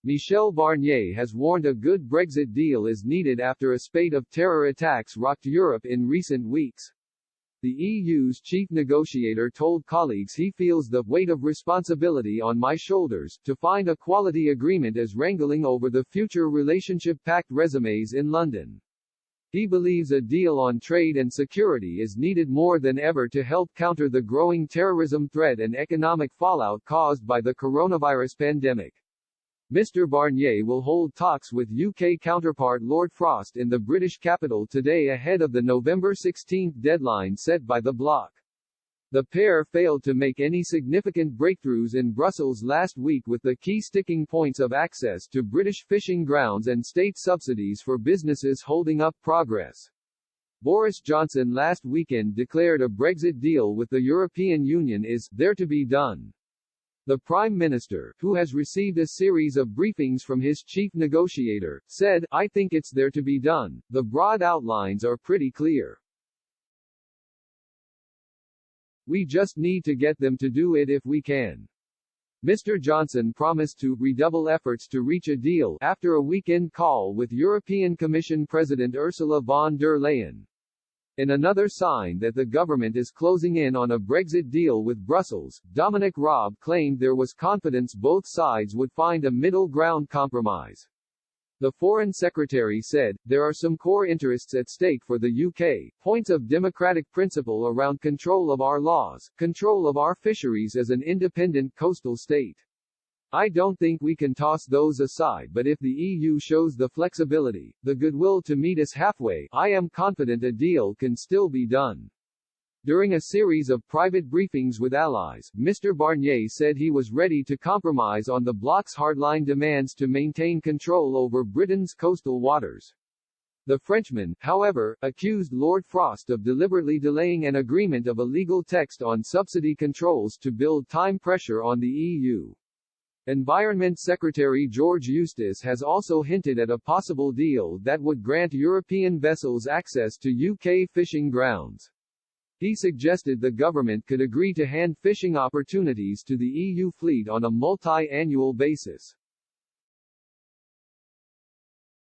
Michel Barnier has warned a good Brexit deal is needed after a spate of terror attacks rocked Europe in recent weeks. The EU's chief negotiator told colleagues he feels the weight of responsibility on my shoulders to find a quality agreement as wrangling over the future relationship pact resumes in London. He believes a deal on trade and security is needed more than ever to help counter the growing terrorism threat and economic fallout caused by the coronavirus pandemic. Mr. Barnier will hold talks with UK counterpart Lord Frost in the British capital today ahead of the November 16 deadline set by the bloc. The pair failed to make any significant breakthroughs in Brussels last week with the key sticking points of access to British fishing grounds and state subsidies for businesses holding up progress. Boris Johnson last weekend declared a Brexit deal with the European Union is there to be done. The Prime Minister, who has received a series of briefings from his chief negotiator, said, "I think it's there to be done. The broad outlines are pretty clear. We just need to get them to do it if we can." Mr. Johnson promised to redouble efforts to reach a deal after a weekend call with European Commission President Ursula von der Leyen. In another sign that the government is closing in on a Brexit deal with Brussels, Dominic Raab claimed there was confidence both sides would find a middle ground compromise. The Foreign Secretary said, "There are some core interests at stake for the UK, points of democratic principle around control of our laws, control of our fisheries as an independent coastal state. I don't think we can toss those aside, but if the EU shows the flexibility, the goodwill to meet us halfway, I am confident a deal can still be done." During a series of private briefings with allies, Mr. Barnier said he was ready to compromise on the bloc's hardline demands to maintain control over Britain's coastal waters. The Frenchman, however, accused Lord Frost of deliberately delaying an agreement of a legal text on subsidy controls to build time pressure on the EU. Environment Secretary George Eustace has also hinted at a possible deal that would grant European vessels access to UK fishing grounds. He suggested the government could agree to hand fishing opportunities to the EU fleet on a multi-annual basis.